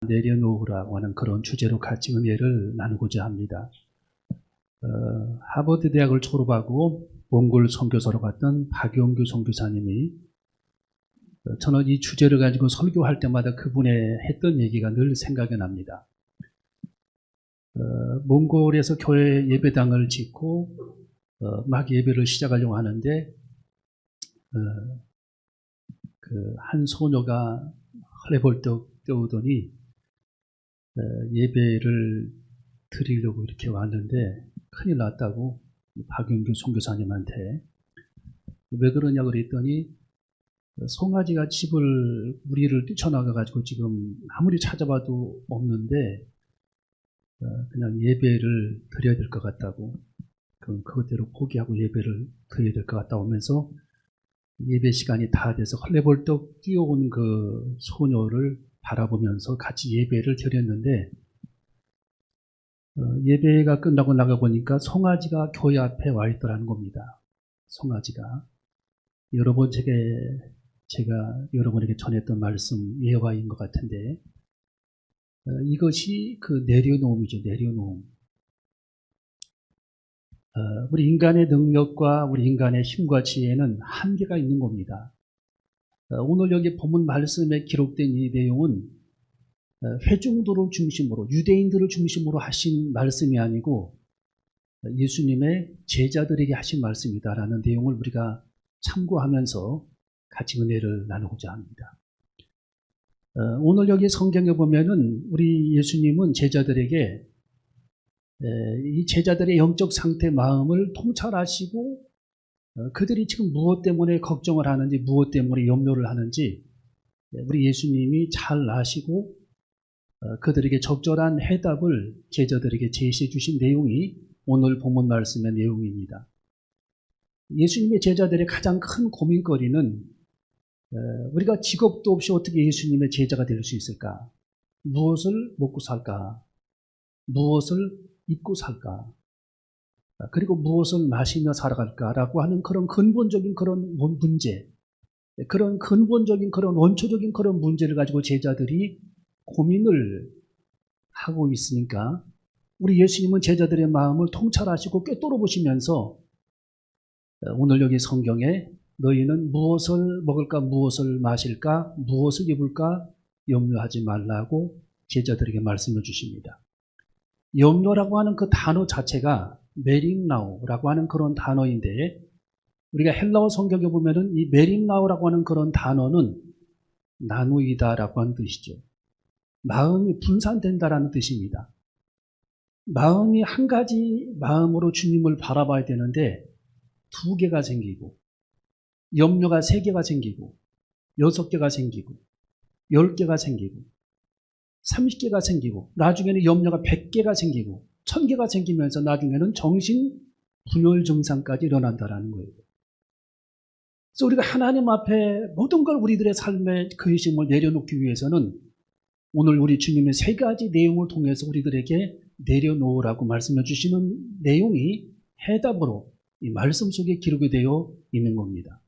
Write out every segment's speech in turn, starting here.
내려놓으라고 하는 그런 주제로 같이 은혜를 나누고자 합니다. 하버드 대학을 졸업하고 몽골 선교사로 갔던 박용규 선교사님이 저는 이 주제를 가지고 설교할 때마다 그분의 했던 얘기가 늘 생각이 납니다. 몽골에서 교회 예배당을 짓고 막 예배를 시작하려고 하는데 한 소녀가 헐레벌떡 뛰어오더니 예배를 드리려고 이렇게 왔는데 큰일 났다고 박용규 선교사님한테. 왜 그러냐 그랬더니 송아지가 집을 우리를 뛰쳐나가가지고 지금 아무리 찾아봐도 없는데 그냥 예배를 드려야 될 것 같다고, 그것대로 포기하고 예배를 드려야 될 것 같다고 하면서 예배 시간이 다 돼서 헐레벌떡 뛰어온 그 소녀를 바라보면서 같이 예배를 드렸는데 예배가 끝나고 나가보니까 송아지가 교회 앞에 와 있더라는 겁니다. 송아지가. 여러분, 제가 여러분에게 전했던 말씀 예화인 것 같은데 이것이 그 내려놓음이죠. 내려놓음. 우리 인간의 능력과 우리 인간의 힘과 지혜는 한계가 있는 겁니다. 오늘 여기 본문 말씀에 기록된 이 내용은 회중들을 중심으로, 유대인들을 중심으로 하신 말씀이 아니고 예수님의 제자들에게 하신 말씀이다라는 내용을 우리가 참고하면서 같이 은혜를 나누고자 합니다. 오늘 여기 성경에 보면은 우리 예수님은 제자들에게 이 제자들의 영적 상태, 마음을 통찰하시고 그들이 지금 무엇 때문에 걱정을 하는지, 무엇 때문에 염려를 하는지 우리 예수님이 잘 아시고 그들에게 적절한 해답을 제자들에게 제시해 주신 내용이 오늘 본문 말씀의 내용입니다. 예수님의 제자들의 가장 큰 고민거리는 우리가 직업도 없이 어떻게 예수님의 제자가 될 수 있을까? 무엇을 먹고 살까? 무엇을 입고 살까? 그리고 무엇을 마시며 살아갈까라고 하는 그런 근본적인 그런 문제, 그런 근본적인 그런 원초적인 그런 문제를 가지고 제자들이 고민을 하고 있으니까 우리 예수님은 제자들의 마음을 통찰하시고 꿰뚫어 보시면서 오늘 여기 성경에 너희는 무엇을 먹을까, 무엇을 마실까, 무엇을 입을까 염려하지 말라고 제자들에게 말씀을 주십니다. 염려라고 하는 그 단어 자체가 메림나우라고 하는 그런 단어인데 우리가 헬라어 성경에 보면은 이 메림나우라고 하는 그런 단어는 나누이다라고 하는 뜻이죠. 마음이 분산된다라는 뜻입니다. 마음이 한 가지 마음으로 주님을 바라봐야 되는데 두 개가 생기고, 염려가 세 개가 생기고, 6개가 생기고, 10개가 생기고, 30개가 생기고, 나중에는 염려가 100개가 생기고 1000개가 생기면서 나중에는 정신 분열 증상까지 일어난다라는 거예요. 그래서 우리가 하나님 앞에 모든 걸 우리들의 삶의 그 의심을 내려놓기 위해서는 오늘 우리 주님의 세 가지 내용을 통해서 우리들에게 내려놓으라고 말씀해 주시는 내용이 해답으로 이 말씀 속에 기록이 되어 있는 겁니다.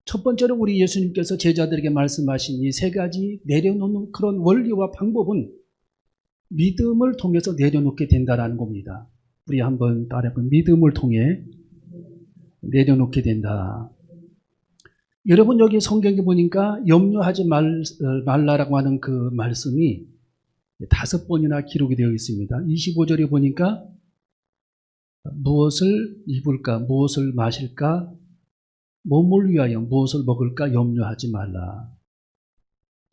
첫 번째로 우리 예수님께서 제자들에게 말씀하신 이 세 가지 내려놓는 그런 원리와 방법은 믿음을 통해서 내려놓게 된다는 겁니다. 우리 한번 따라해보면 믿음을 통해 내려놓게 된다. 여러분, 여기 성경에 보니까 염려하지 말라라고 하는 그 말씀이 5번이나 기록이 되어 있습니다. 25절에 보니까 무엇을 입을까, 무엇을 마실까, 몸을 위하여 무엇을 먹을까 염려하지 말라.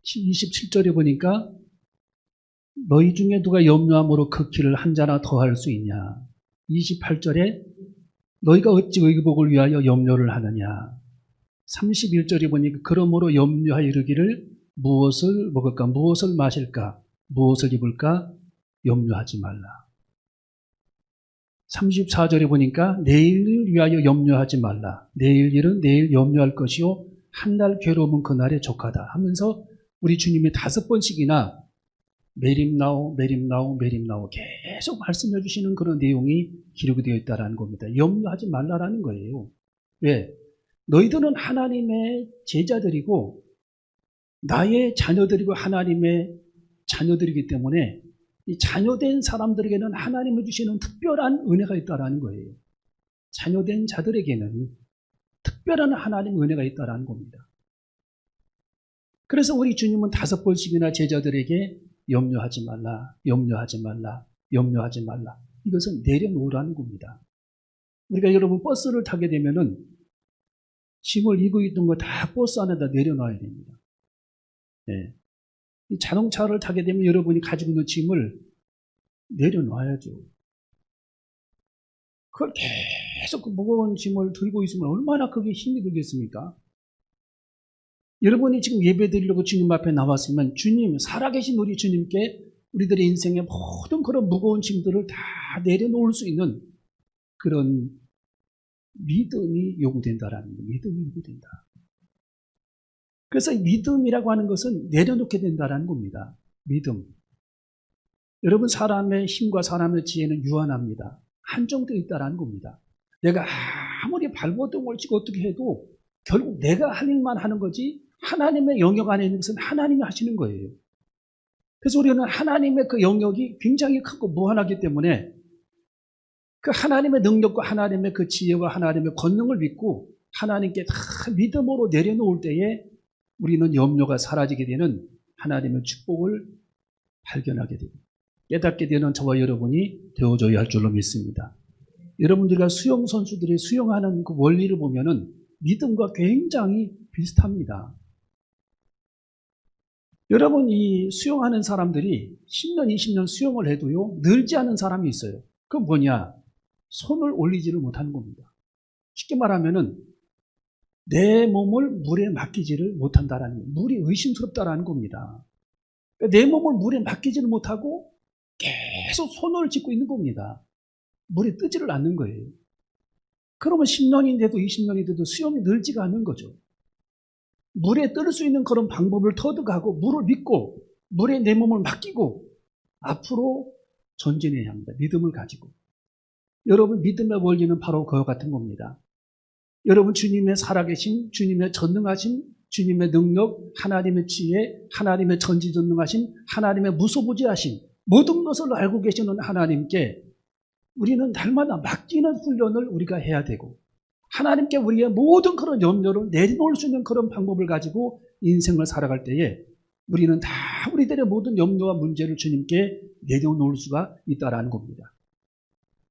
27절에 보니까 너희 중에 누가 염려함으로 그 길을 한 자나 더할 수 있냐. 28절에 너희가 어찌 의복을 위하여 염려를 하느냐. 31절에 보니까 그러므로 염려하여 이르기를 무엇을 먹을까, 무엇을 마실까, 무엇을 입을까 염려하지 말라. 34절에 보니까 내일을 위하여 염려하지 말라. 내일 일은 내일 염려할 것이요 한 날 괴로움은 그날에 족하다 하면서 우리 주님이 5번씩이나 메림나오 메림나오 메림나오 계속 말씀해 주시는 그런 내용이 기록이 되어 있다는 겁니다. 염려하지 말라라는 거예요. 왜? 너희들은 하나님의 제자들이고 나의 자녀들이고 하나님의 자녀들이기 때문에 이 자녀된 사람들에게는 하나님이 주시는 특별한 은혜가 있다는 거예요. 자녀된 자들에게는 특별한 하나님의 은혜가 있다는 겁니다. 그래서 우리 주님은 5번씩이나 제자들에게 염려하지 말라, 염려하지 말라, 염려하지 말라. 이것은 내려놓으라는 겁니다. 우리가 여러분 버스를 타게 되면은 짐을 이고 있던 거 다 버스 안에다 내려놔야 됩니다. 네. 이 자동차를 타게 되면 여러분이 가지고 있는 짐을 내려놔야죠. 그걸 계속 그 무거운 짐을 들고 있으면 얼마나 그게 힘이 들겠습니까? 여러분이 지금 예배 드리려고 주님 앞에 나왔으면 주님, 살아계신 우리 주님께 우리들의 인생의 모든 그런 무거운 짐들을 다 내려놓을 수 있는 그런 믿음이 요구된다라는 거예요. 믿음이 요구된다. 그래서 믿음이라고 하는 것은 내려놓게 된다라는 겁니다. 믿음. 여러분, 사람의 힘과 사람의 지혜는 유한합니다. 한정되어 있다라는 겁니다. 내가 아무리 발버둥을 치고 어떻게 해도 결국 내가 할 일만 하는 거지 하나님의 영역 안에 있는 것은 하나님이 하시는 거예요. 그래서 우리는 하나님의 그 영역이 굉장히 크고 무한하기 때문에 그 하나님의 능력과 하나님의 그 지혜와 하나님의 권능을 믿고 하나님께 다 믿음으로 내려놓을 때에 우리는 염려가 사라지게 되는 하나님의 축복을 발견하게 됩니다. 깨닫게 되는 저와 여러분이 되어줘야 할 줄로 믿습니다. 여러분들과 수영 선수들이 수영하는 그 원리를 보면은 믿음과 굉장히 비슷합니다. 여러분, 이 수영하는 사람들이 10년, 20년 수영을 해도요, 늘지 않은 사람이 있어요. 그건 뭐냐? 손을 올리지를 못하는 겁니다. 쉽게 말하면은 내 몸을 물에 맡기지를 못한다라는 거예요. 물이 의심스럽다라는 겁니다. 그러니까 내 몸을 물에 맡기지를 못하고 계속 손을 짚고 있는 겁니다. 물에 뜨지를 않는 거예요. 그러면 10년인데도 20년이 돼도 수영이 늘지가 않는 거죠. 물에 뜰 수 있는 그런 방법을 터득하고 물을 믿고 물에 내 몸을 맡기고 앞으로 전진해야 합니다. 믿음을 가지고. 여러분, 믿음의 원리는 바로 그와 같은 겁니다. 여러분, 주님의 살아계신, 주님의 전능하신, 주님의 능력, 하나님의 지혜, 하나님의 전지전능하신, 하나님의 무소부지하신 모든 것을 알고 계시는 하나님께 우리는 날마다 맡기는 훈련을 우리가 해야 되고 하나님께 우리의 모든 그런 염려를 내려놓을 수 있는 그런 방법을 가지고 인생을 살아갈 때에 우리는 다 우리들의 모든 염려와 문제를 주님께 내려놓을 수가 있다는 겁니다.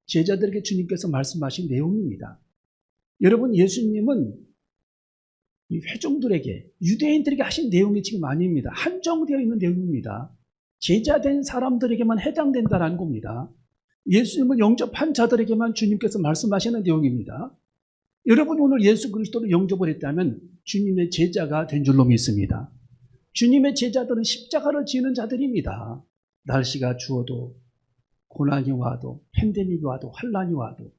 제자들에게 주님께서 말씀하신 내용입니다. 여러분, 예수님은 이 회중들에게, 유대인들에게 하신 내용이 지금 아닙니다. 한정되어 있는 내용입니다. 제자된 사람들에게만 해당된다는 겁니다. 예수님을 영접한 자들에게만 주님께서 말씀하시는 내용입니다. 여러분, 오늘 예수 그리스도를 영접을 했다면 주님의 제자가 된 줄로 믿습니다. 주님의 제자들은 십자가를 지는 자들입니다. 날씨가 추워도 고난이 와도 팬데믹이 와도 환란이 와도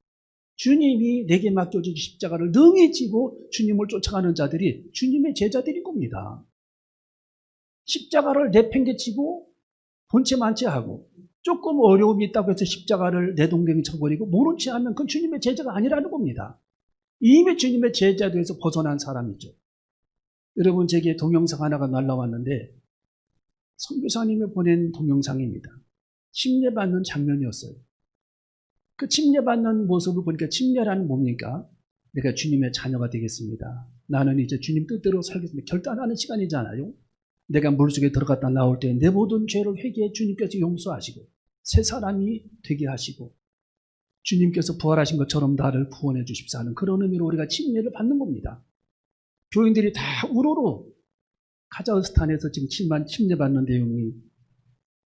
주님이 내게 맡겨진 십자가를 능히 지고 주님을 쫓아가는 자들이 주님의 제자들인 겁니다. 십자가를 내팽개치고 본체 만체하고 조금 어려움이 있다고 해서 십자가를 내동댕이 쳐버리고 모른 채 하면 그건 주님의 제자가 아니라는 겁니다. 이미 주님의 제자도에서 벗어난 사람이죠. 여러분, 제게 동영상 하나가 날라왔는데 선교사님이 보낸 동영상입니다. 침례받는 장면이었어요. 그 침례받는 모습을 보니까 침례라는 뭡니까? 내가 주님의 자녀가 되겠습니다. 나는 이제 주님 뜻대로 살겠습니다. 결단하는 시간이잖아요. 내가 물속에 들어갔다 나올 때 내 모든 죄를 회개해 주님께서 용서하시고 새 사람이 되게 하시고 주님께서 부활하신 것처럼 나를 구원해 주십사 하는 그런 의미로 우리가 침례를 받는 겁니다. 교인들이 다 우르르 카자흐스탄에서 지금 침례받는 내용이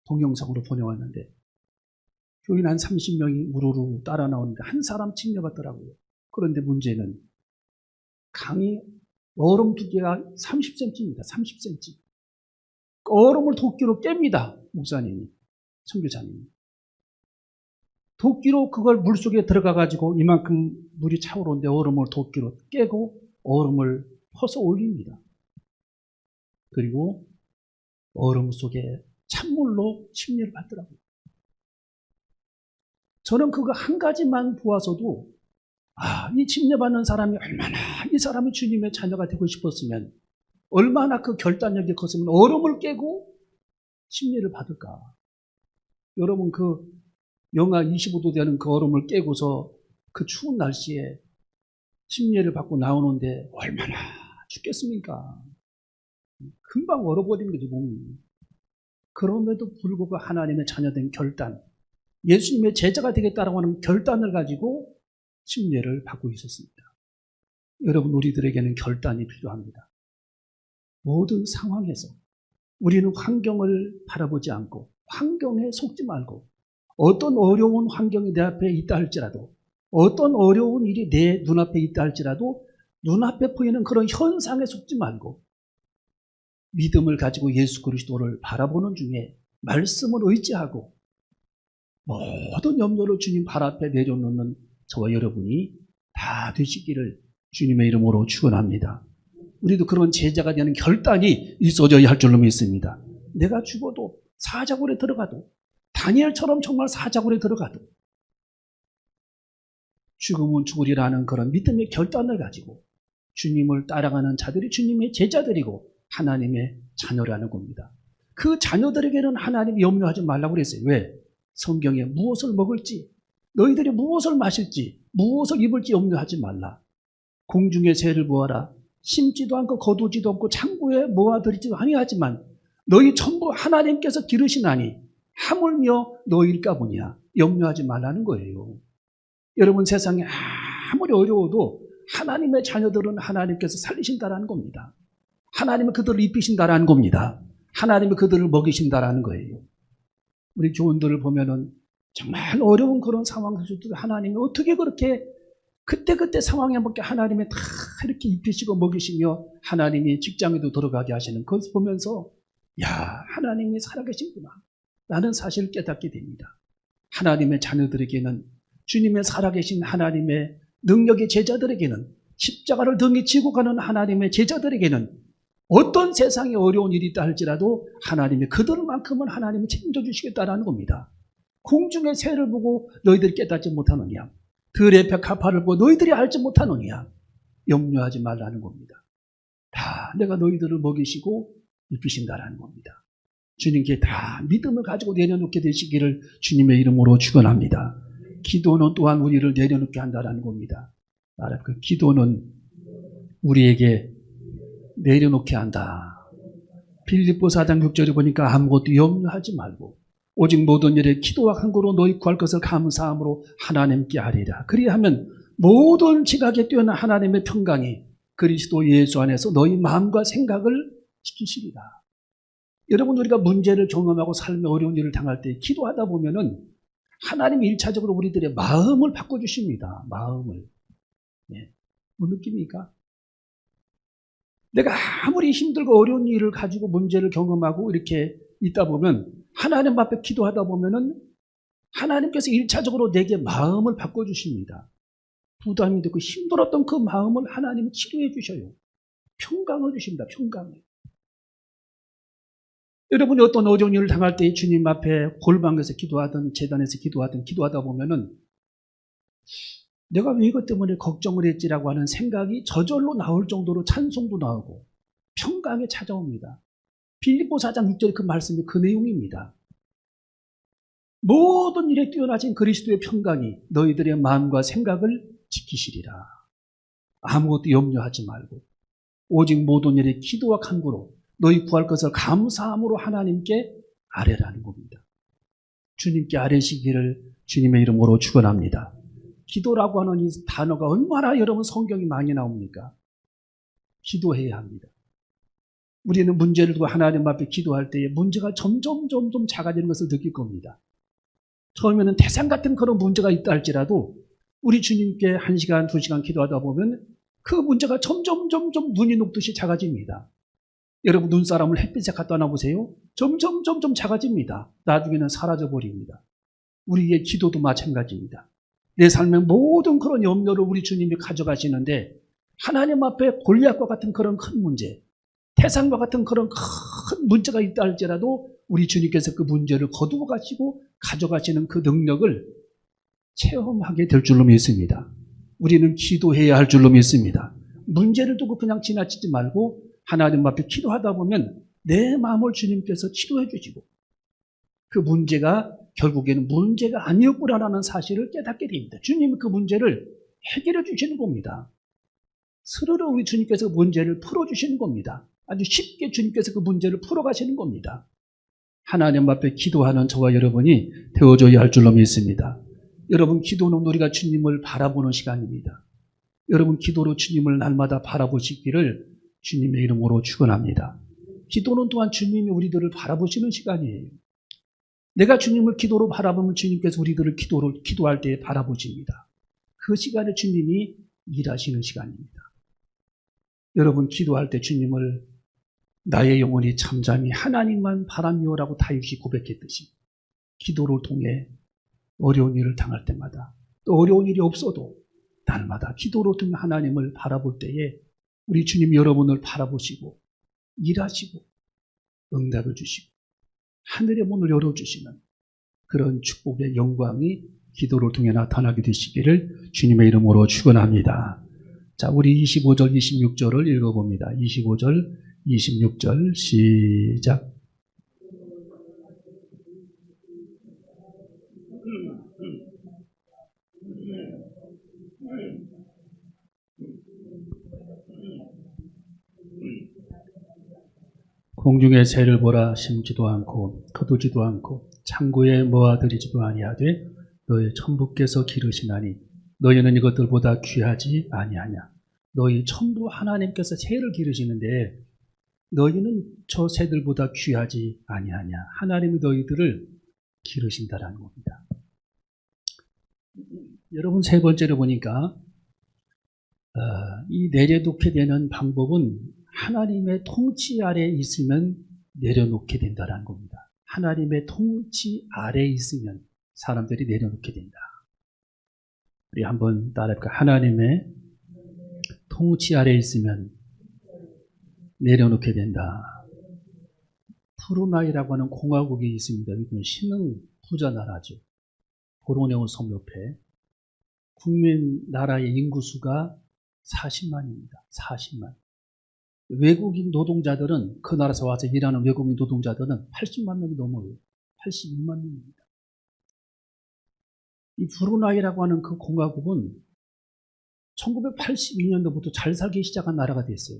동영상으로 보내왔는데 교인 한 30명이 우르르 따라 나오는데 한 사람 침례받더라고요. 그런데 문제는 강이 얼음 두께가 30cm입니다. 30cm. 얼음을 도끼로 깹니다. 목사님이, 선교사님이. 도끼로 그걸 물속에 들어가가지고 이만큼 물이 차오르는데 얼음을 도끼로 깨고 얼음을 퍼서 올립니다. 그리고 얼음 속에 찬물로 침례를 받더라고요. 저는 그거 한 가지만 보아서도 이 침례받는 사람이 얼마나 이 사람이 주님의 자녀가 되고 싶었으면 얼마나 그 결단력이 컸으면 얼음을 깨고 심리를 받을까? 여러분 그 영하 25도 되는 그 얼음을 깨고서 그 추운 날씨에 심리를 받고 나오는데 얼마나 춥겠습니까? 금방 얼어버리는 거죠, 몸이. 그럼에도 불구하고 하나님의 자녀된 결단, 예수님의 제자가 되겠다라고 하는 결단을 가지고 침례를 받고 있었습니다. 여러분, 우리들에게는 결단이 필요합니다. 모든 상황에서 우리는 환경을 바라보지 않고 환경에 속지 말고 어떤 어려운 환경이 내 앞에 있다 할지라도 어떤 어려운 일이 내 눈앞에 있다 할지라도 눈앞에 보이는 그런 현상에 속지 말고 믿음을 가지고 예수 그리스도를 바라보는 중에 말씀을 의지하고 모든 염려를 주님 발 앞에 내려놓는 저와 여러분이 다 되시기를 주님의 이름으로 축원합니다. 우리도 그런 제자가 되는 결단이 있어져야 할 줄로 믿습니다. 내가 죽어도 사자굴에 들어가도 다니엘처럼 정말 사자굴에 들어가도 죽음은 죽으리라는 그런 믿음의 결단을 가지고 주님을 따라가는 자들이 주님의 제자들이고 하나님의 자녀라는 겁니다. 그 자녀들에게는 하나님이 염려하지 말라고 그랬어요. 왜? 성경에 무엇을 먹을지, 너희들이 무엇을 마실지, 무엇을 입을지 염려하지 말라. 공중의 새를 보아라. 심지도 않고 거두지도 않고 창고에 모아들이지도 아니하지만 너희 전부 하나님께서 기르시나니 하물며 너희일까 보냐. 염려하지 말라는 거예요. 여러분, 세상에 아무리 어려워도 하나님의 자녀들은 하나님께서 살리신다라는 겁니다. 하나님은 그들을 입히신다라는 겁니다. 하나님은 그들을 먹이신다라는 거예요. 우리 교원들을 보면은 정말 어려운 그런 상황 속에서도 하나님이 어떻게 그렇게 그때 상황에 맞게 하나님이 다 이렇게 입히시고 먹이시며 하나님이 직장에도 들어가게 하시는 그것을 보면서 야, 하나님이 살아계신구나. 라는 사실을 깨닫게 됩니다. 하나님의 자녀들에게는 주님의 살아계신 하나님의 능력의 제자들에게는 십자가를 등에 지고 가는 하나님의 제자들에게는 어떤 세상에 어려운 일이 있다 할지라도 하나님이 그들만큼은 하나님이 책임져 주시겠다라는 겁니다. 공중의 새를 보고 너희들이 깨닫지 못하느냐, 들의 백합화를 보고 너희들이 알지 못하느냐, 염려하지 말라는 겁니다. 다 내가 너희들을 먹이시고 입히신다라는 겁니다. 주님께 다 믿음을 가지고 내려놓게 되시기를 주님의 이름으로 축원합니다. 기도는 또한 우리를 내려놓게 한다라는 겁니다. 그 기도는 우리에게 내려놓게 한다. 빌립보서 4장 6절에 보니까 아무것도 염려하지 말고 오직 모든 일에 기도와 간구로 너희 구할 것을 감사함으로 하나님께 아뢰라. 그리하면 모든 지각에 뛰어난 하나님의 평강이 그리스도 예수 안에서 너희 마음과 생각을 지키시리라. 여러분, 우리가 문제를 경험하고 삶의 어려운 일을 당할 때 기도하다 보면은 하나님이 1차적으로 우리들의 마음을 바꿔주십니다. 마음을. 네. 뭐 느낍니까? 내가 아무리 힘들고 어려운 일을 가지고 문제를 경험하고 이렇게 있다 보면 하나님 앞에 기도하다 보면은 하나님께서 1차적으로 내게 마음을 바꿔주십니다. 부담이 되고 힘들었던 그 마음을 하나님이 치료해 주셔요. 평강을 주십니다. 평강을. 여러분이 어떤 어려운 일을 당할 때 주님 앞에 골방에서 기도하든 제단에서 기도하든 기도하다 보면은 내가 왜 이것 때문에 걱정을 했지라고 하는 생각이 저절로 나올 정도로 찬송도 나오고 평강이 찾아옵니다. 빌립보서 4장 6절 그 말씀이 그 내용입니다. 모든 일에 뛰어나신 그리스도의 평강이 너희들의 마음과 생각을 지키시리라. 아무것도 염려하지 말고 오직 모든 일에 기도와 간구로 너희 구할 것을 감사함으로 하나님께 아뢰라는 겁니다. 주님께 아뢰시기를 주님의 이름으로 축원합니다. 기도라고 하는 이 단어가 얼마나 여러분 성경이 많이 나옵니까? 기도해야 합니다. 우리는 문제를 두고 하나님 앞에 기도할 때에 문제가 점점 작아지는 것을 느낄 겁니다. 처음에는 태산 같은 그런 문제가 있다 할지라도 우리 주님께 1시간, 2시간 기도하다 보면 그 문제가 점점 눈이 녹듯이 작아집니다. 여러분, 눈사람을 햇빛에 갖다 놔보세요. 점점 작아집니다. 나중에는 사라져버립니다. 우리의 기도도 마찬가지입니다. 내 삶의 모든 그런 염려를 우리 주님이 가져가시는데 하나님 앞에 골리앗과 같은 그런 큰 문제, 태산과 같은 그런 큰 문제가 있다 할지라도 우리 주님께서 그 문제를 거두어 가시고 가져가시는 그 능력을 체험하게 될 줄로 믿습니다. 우리는 기도해야 할 줄로 믿습니다. 문제를 두고 그냥 지나치지 말고 하나님 앞에 기도하다 보면 내 마음을 주님께서 치료해 주시고 그 문제가 결국에는 문제가 아니었구나라는 사실을 깨닫게 됩니다. 주님은 그 문제를 해결해 주시는 겁니다. 스스로 우리 주님께서 문제를 풀어주시는 겁니다. 아주 쉽게 주님께서 그 문제를 풀어가시는 겁니다. 하나님 앞에 기도하는 저와 여러분이 되어줘야 할 줄로 믿습니다. 여러분, 기도는 우리가 주님을 바라보는 시간입니다. 여러분, 기도로 주님을 날마다 바라보시기를 주님의 이름으로 축원합니다. 기도는 또한 주님이 우리들을 바라보시는 시간이에요. 내가 주님을 기도로 바라보면 주님께서 우리들을 기도할 때 바라보십니다. 그 시간에 주님이 일하시는 시간입니다. 여러분, 기도할 때 주님을 나의 영혼이 잠잠히 하나님만 바라미오라고 다윗이 고백했듯이 기도를 통해 어려운 일을 당할 때마다 또 어려운 일이 없어도 날마다 기도로 통해 하나님을 바라볼 때에 우리 주님 여러분을 바라보시고 일하시고 응답을 주시고 하늘의 문을 열어주시는 그런 축복의 영광이 기도를 통해 나타나게 되시기를 주님의 이름으로 축원합니다. 자, 우리 25절, 26절을 읽어봅니다. 25절, 26절 시작. 공중의 새를 보라. 심지도 않고 거두지도 않고 창고에 모아들이지도 아니하되 너희 천부께서 기르시나니 너희는 이것들보다 귀하지 아니하냐. 너희 천부 하나님께서 새를 기르시는데 너희는 저 새들보다 귀하지 아니하냐. 하나님이 너희들을 기르신다라는 겁니다. 여러분, 세 번째로 보니까 이 내려놓게 되는 방법은 하나님의 통치 아래에 있으면 내려놓게 된다는 겁니다. 하나님의 통치 아래에 있으면 사람들이 내려놓게 된다. 우리 한번 따라해볼까요? 하나님의 통치 아래에 있으면 내려놓게 된다. 푸르나이라고 하는 공화국이 있습니다. 이건 신흥 부자 나라죠. 보로네오 섬 옆에 국민 나라의 인구수가 40만입니다. 40만. 외국인 노동자들은 그 나라에서 와서 일하는 외국인 노동자들은 80만 명이 넘어요. 82만 명입니다. 이 브루나이라고 하는 그 공화국은 1982년도부터 잘 살기 시작한 나라가 됐어요.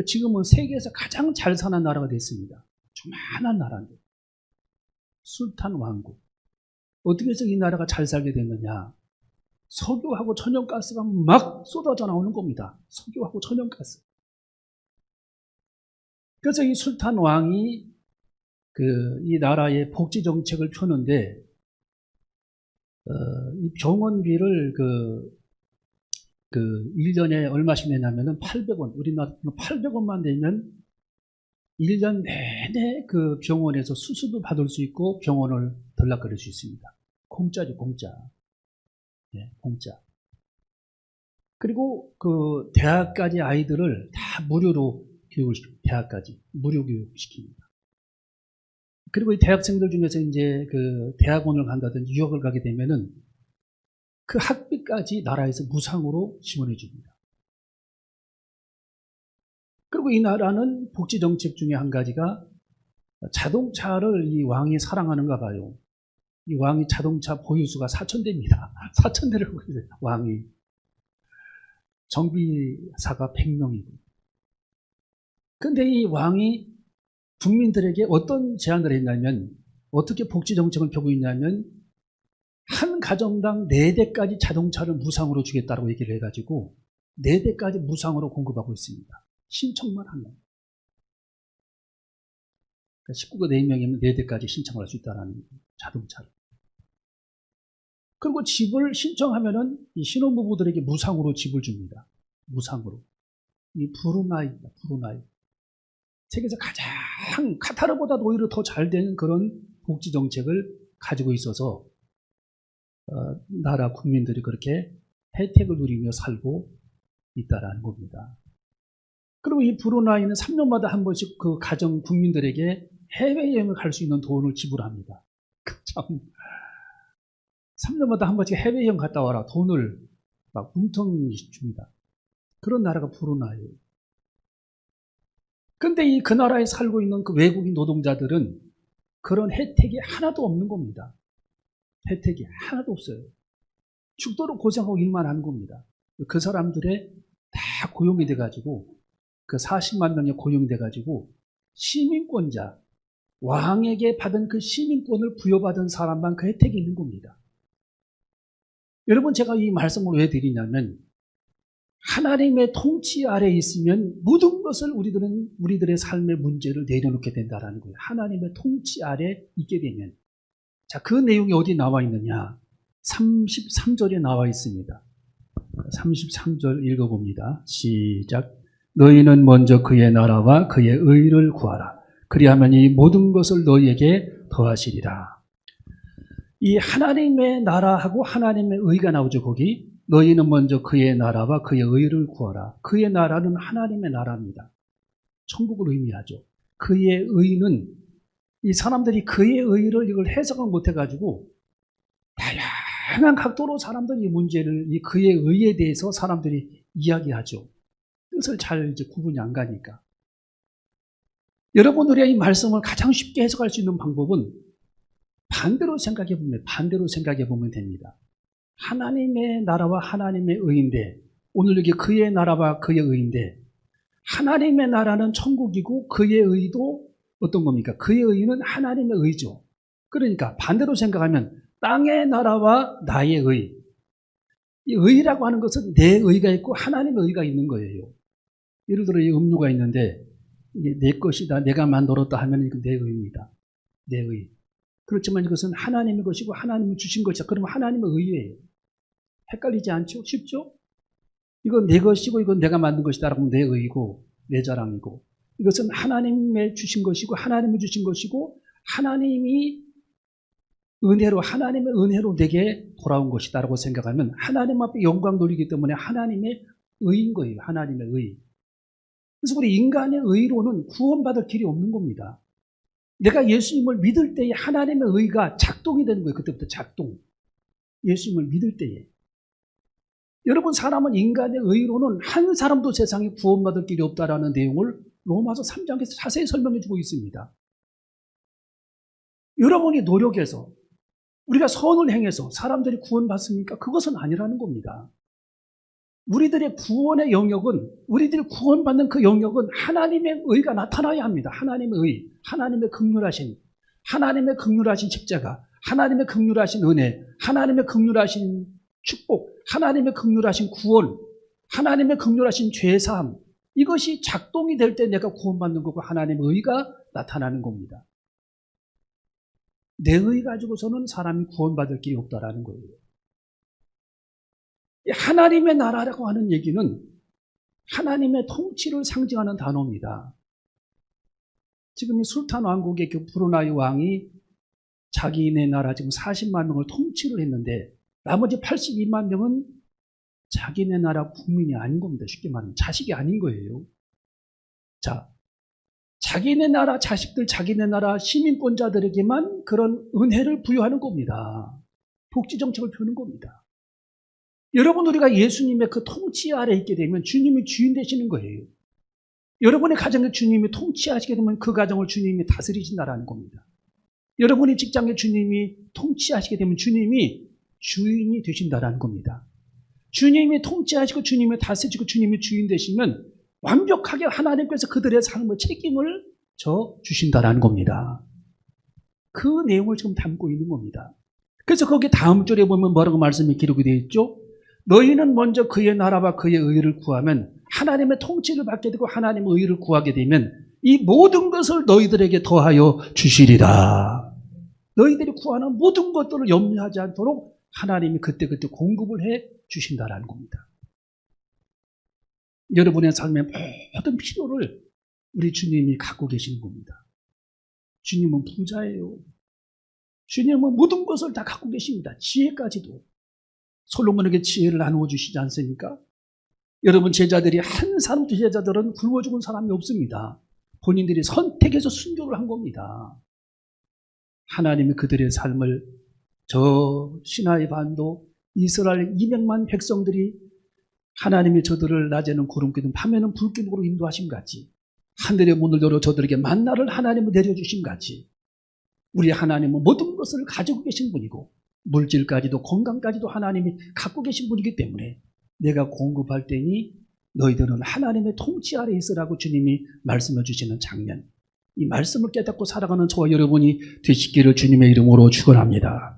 지금은 세계에서 가장 잘 사는 나라가 됐습니다. 조만한 나라인데. 술탄 왕국. 어떻게 해서 이 나라가 잘 살게 됐느냐. 석유하고 천연가스가 막 쏟아져 나오는 겁니다. 석유하고 천연가스. 그래서 이 술탄 왕이 이 나라의 복지 정책을 펴는데, 이 병원비를 1년에 얼마씩 내냐면은 800원, 우리나라 800원만 내면 1년 내내 그 병원에서 수술도 받을 수 있고 병원을 들락거릴 수 있습니다. 공짜죠, 공짜. 네, 공짜. 그리고 그 대학까지 아이들을 다 무료로 대학까지 무료 교육시킵니다. 그리고 이 대학생들 중에서 이제 그 대학원을 간다든지 유학을 가게 되면은 그 학비까지 나라에서 무상으로 지원해 줍니다. 그리고 이 나라는 복지 정책 중에 한 가지가 자동차를 이 왕이 사랑하는가 봐요. 이 왕이 자동차 보유수가 4,000대입니다. 4,000대를 보유해요, 왕이. 정비사가 100명이고. 근데 이 왕이 국민들에게 어떤 제안을 했냐면, 어떻게 복지 정책을 펴고 있냐면, 한 가정당 4대까지 자동차를 무상으로 주겠다고 얘기를 해가지고 4대까지 무상으로 공급하고 있습니다. 신청만 하면. 그러니까 식구가 4명이면 4대까지 신청을 할 수 있다는 자동차를. 그리고 집을 신청하면은 이 신혼부부들에게 무상으로 집을 줍니다. 무상으로. 이 브루나이입니다. 브루나이. 세계에서 가장 카타르보다도 오히려 더 잘 되는 그런 복지 정책을 가지고 있어서 나라 국민들이 그렇게 혜택을 누리며 살고 있다라는 겁니다. 그리고 이 브루나이는 3년마다 한 번씩 그 가정 국민들에게 해외여행을 갈 수 있는 돈을 지불합니다. 참, 3년마다 한 번씩 해외여행 갔다 와라. 돈을 막 뭉텅이 줍니다. 그런 나라가 브루나이예요. 근데 그 나라에 살고 있는 그 외국인 노동자들은 그런 혜택이 하나도 없는 겁니다. 혜택이 하나도 없어요. 죽도록 고생하고 일만 하는 겁니다. 그 사람들의 다 고용이 돼가지고 그 40만 명이 고용이 돼가지고 시민권자, 왕에게 받은 그 시민권을 부여받은 사람만 그 혜택이 있는 겁니다. 여러분, 제가 이 말씀을 왜 드리냐면 하나님의 통치 아래에 있으면 모든 것을 우리들의 삶의 문제를 내려놓게 된다는 거예요. 하나님의 통치 아래에 있게 되면. 자, 그 내용이 어디 나와 있느냐? 33절에 나와 있습니다. 33절 읽어봅니다. 시작. 너희는 먼저 그의 나라와 그의 의를 구하라. 그리하면 이 모든 것을 너희에게 더하시리라. 이 하나님의 나라하고 하나님의 의가 나오죠, 거기. 너희는 먼저 그의 나라와 그의 의를 구하라. 그의 나라는 하나님의 나라입니다. 천국을 의미하죠. 그의 의는 이 사람들이 그의 의를 이걸 해석을 못해가지고 다양한 각도로 사람들이 이 문제를, 이 그의 의에 대해서 사람들이 이야기하죠. 뜻을 잘 이제 구분이 안 가니까. 여러분, 우리가 이 말씀을 가장 쉽게 해석할 수 있는 방법은 반대로 생각해 보면 됩니다. 하나님의 나라와 하나님의 의인데, 오늘 여기 그의 나라와 그의 의인데, 하나님의 나라는 천국이고 그의 의도 어떤 겁니까? 그의 의는 하나님의 의죠. 그러니까 반대로 생각하면 땅의 나라와 나의 의. 이 의라고 하는 것은 내 의가 있고 하나님의 의가 있는 거예요. 예를 들어 이 음료가 있는데 이게 내 것이다, 내가 만들었다 하면 이건 내 의입니다. 내 의. 그렇지만 이것은 하나님의 것이고 하나님이 주신 것이다. 그러면 하나님의 의예요. 헷갈리지 않죠? 쉽죠? 이건 내 것이고 이건 내가 만든 것이다 라고 하면 내 의이고 내 자랑이고, 이것은 하나님의 주신 것이고 하나님이 주신 것이고 하나님의 은혜로 내게 돌아온 것이다 라고 생각하면 하나님 앞에 영광 돌리기 때문에 하나님의 의인 거예요. 하나님의 의. 그래서 우리 인간의 의로는 구원받을 길이 없는 겁니다. 내가 예수님을 믿을 때에 하나님의 의가 작동이 되는 거예요. 그때부터 작동. 예수님을 믿을 때에. 여러분, 사람은 인간의 의로는 한 사람도 세상에 구원받을 길이 없다라는 내용을 로마서 3장에서 자세히 설명해 주고 있습니다. 여러분이 노력해서 우리가 선을 행해서 사람들이 구원받습니까? 그것은 아니라는 겁니다. 우리들의 구원의 영역은, 우리들이 구원받는 그 영역은 하나님의 의가 나타나야 합니다. 하나님의 의, 하나님의 긍휼하신 십자가, 하나님의 긍휼하신 은혜, 하나님의 긍휼하신 축복, 하나님의 긍휼하신 구원, 하나님의 긍휼하신 죄사함, 이것이 작동이 될 때 내가 구원받는 거고 하나님의 의가 나타나는 겁니다. 내 의 가지고서는 사람이 구원받을 길이 없다라는 거예요. 하나님의 나라라고 하는 얘기는 하나님의 통치를 상징하는 단어입니다. 지금 이 술탄 왕국의 그 브루나이 왕이 자기네 나라 지금 40만 명을 통치를 했는데 나머지 82만 명은 자기네 나라 국민이 아닌 겁니다. 쉽게 말하면 자식이 아닌 거예요. 자, 자기네 나라 자식들, 자기네 나라 시민권자들에게만 그런 은혜를 부여하는 겁니다. 복지 정책을 펴는 겁니다. 여러분, 우리가 예수님의 그 통치 아래 있게 되면 주님이 주인 되시는 거예요. 여러분의 가정에 주님이 통치하시게 되면 그 가정을 주님이 다스리신다라는 겁니다. 여러분의 직장에 주님이 통치하시게 되면 주님이 주인이 되신다라는 겁니다. 주님이 통치하시고 주님이 다스리시고 주님이 주인 되시면 완벽하게 하나님께서 그들의 삶의 책임을 져 주신다라는 겁니다. 그 내용을 지금 담고 있는 겁니다. 그래서 거기 다음 절에 보면 뭐라고 말씀이 기록이 되어 있죠? 너희는 먼저 그의 나라와 그의 의를 구하면, 하나님의 통치를 받게 되고 하나님의 의를 구하게 되면 이 모든 것을 너희들에게 더하여 주시리라. 너희들이 구하는 모든 것들을 염려하지 않도록 하나님이 그때그때 공급을 해 주신다라는 겁니다. 여러분의 삶의 모든 필요를 우리 주님이 갖고 계시는 겁니다. 주님은 부자예요. 주님은 모든 것을 다 갖고 계십니다. 지혜까지도. 솔로몬에게 지혜를 나누어 주시지 않습니까? 여러분, 제자들이 한 사람도, 제자들은 굶어 죽은 사람이 없습니다. 본인들이 선택해서 순교를 한 겁니다. 하나님이 그들의 삶을 저 시나이 반도 이스라엘 200만 백성들이 하나님이 저들을 낮에는 구름기둥 밤에는 불기둥으로 인도하신 같이, 하늘의 문을 열어 저들에게 만나를 하나님이 내려주신 같이 우리 하나님은 모든 것을 가지고 계신 분이고 물질까지도 건강까지도 하나님이 갖고 계신 분이기 때문에 내가 공급할 때니 너희들은 하나님의 통치 아래 있으라고 주님이 말씀해 주시는 장면, 이 말씀을 깨닫고 살아가는 저와 여러분이 되시기를 주님의 이름으로 축원합니다.